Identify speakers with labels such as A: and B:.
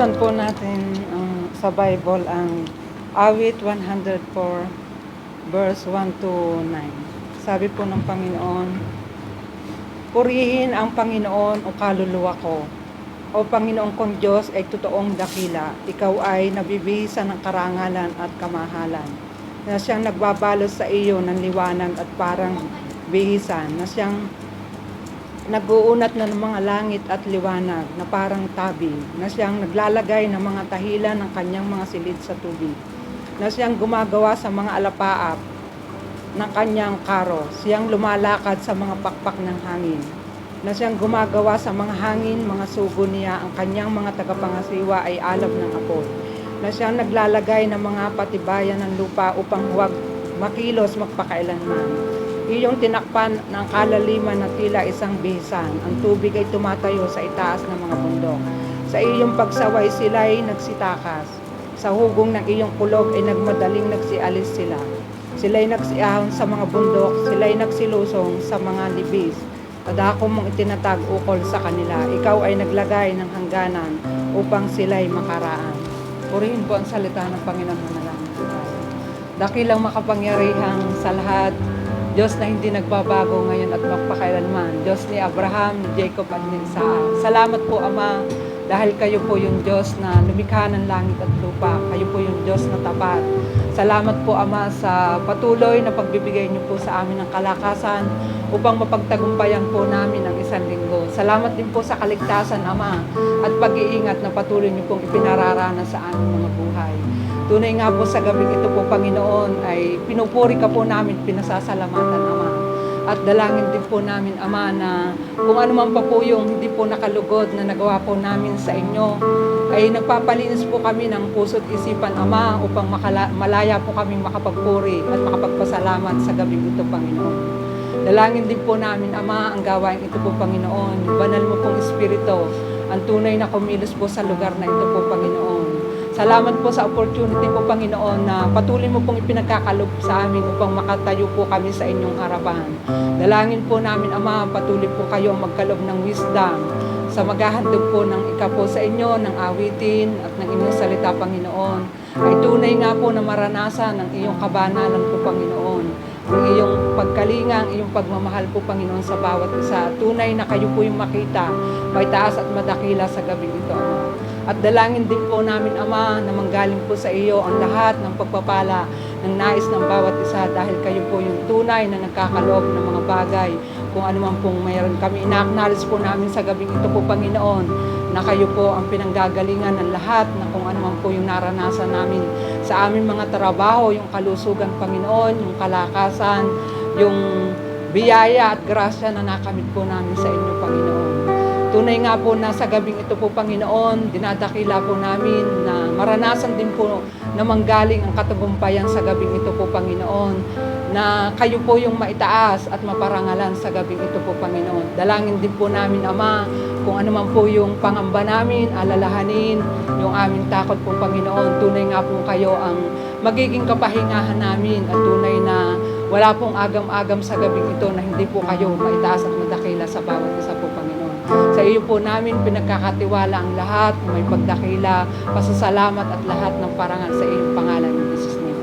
A: Buksan po natin sa Bible ang Awit 104 verse 1 to 9. Sabi po ng Panginoon, purihin ang Panginoon o kaluluwa ko. O Panginoong kong Diyos ay totoong dakila. Ikaw ay nabibihisan ng karangalan at kamahalan. Na siyang nagbabalot sa iyo ng liwanag at parang bihisan. Na siyang nag-uunat na ng mga langit at liwanag na parang tabi, na siyang naglalagay ng mga tahilan ng kanyang mga silid sa tubig, na siyang gumagawa sa mga alapaap ng kanyang karo, siyang lumalakad sa mga pakpak ng hangin, na siyang gumagawa sa mga hangin, mga sugo niya, ang kanyang mga tagapangasiwa ay alab ng apoy, na siyang naglalagay ng mga patibayan ng lupa upang huwag makilos magpakailanman. Iyong tinakpan ng kalaliman na tila isang bihisan. Ang tubig ay tumatayo sa itaas ng mga bundok. Sa iyong pagsaway sila'y nagsitakas. Sa hugong ng iyong kulog ay nagmadaling nagsialis sila. Sila'y nagsiahon sa mga bundok, sila'y nagsilusong sa mga libis. Tadako mong itinatag ukol sa kanila. Ikaw ay naglagay ng hangganan upang sila'y makaraan. Purihin po ang salita ng Panginoon manalangin. Dakilang makapangyarihang sa lahat, Diyos na hindi nagbabago ngayon at magpakailanman. Diyos ni Abraham, ni Jacob at ni Isaac. Salamat po, Ama, dahil kayo po yung Diyos na lumikha ng langit at lupa. Kayo po yung Diyos na tapat. Salamat po, Ama, sa patuloy na pagbibigay niyo po sa amin ng kalakasan upang mapagtagumpayan po namin ang isang linggo. Salamat din po sa kaligtasan, Ama, at pag-iingat na patuloy niyo pong ipinararana sa aming mga buhay. Tunay nga po sa gabing ito po, Panginoon, ay pinupuri ka po namin, pinasasalamatan, Ama. At dalangin din po namin, Ama, na kung ano man pa po yung hindi po nakalugod na nagawa po namin sa inyo, ay nagpapalinis po kami ng puso't isipan, Ama, upang malaya po kami makapagpuri at makapagpasalamat sa gabing ito, Panginoon. Dalangin din po namin, Ama, ang gawain ito po, Panginoon. Yung banal mo pong Espiritu, ang tunay na kumilos po sa lugar na ito po, Panginoon. Salamat po sa opportunity po, Panginoon, na patuloy mo pong ipinagkakalob sa amin upang makatayo po kami sa inyong harapan. Dalangin po namin, Ama, patuloy po kayo magkalob ng wisdom sa maghahandog po ng ikapo sa inyo, ng awitin at ng inyong salita, Panginoon. Ay tunay nga po na maranasan ang iyong kabanalan po, Panginoon. Ang iyong pagkalinga, ang iyong pagmamahal po, Panginoon, sa bawat isa. Tunay na kayo po yung makita, may taas at madakila sa gabing ito, Ama. At dalangin din po namin, Ama, na manggaling po sa iyo ang lahat ng pagpapala ng nais ng bawat isa dahil kayo po yung tunay na nagkakaloob ng mga bagay. Kung ano man pong mayroon kami, ina-acknowledge po namin sa gabing ito po, Panginoon, na kayo po ang pinanggagalingan ng lahat na kung ano man po yung naranasan namin sa aming mga trabaho, yung kalusugan, Panginoon, yung kalakasan, yung biyaya at grasya na nakamit po namin sa inyo, Panginoon. Tunay nga po na sa gabing ito po, Panginoon, dinadakila po namin na maranasan din po na manggaling ang katagumpayan sa gabing ito po, Panginoon, na kayo po yung maitaas at maparangalan sa gabing ito po, Panginoon. Dalangin din po namin, Ama, kung ano man po yung pangamba namin, alalahanin, yung aming takot po, Panginoon. Tunay nga po kayo ang magiging kapahingahan namin at tunay na wala pong agam-agam sa gabing ito na hindi po kayo maitaas at madakila sa bawat isa po, Panginoon. Sa iyo po namin pinagkakatiwala ang lahat, may pagdakila, pasasalamat at lahat ng parangal sa iyong pangalan. In Jesus' name.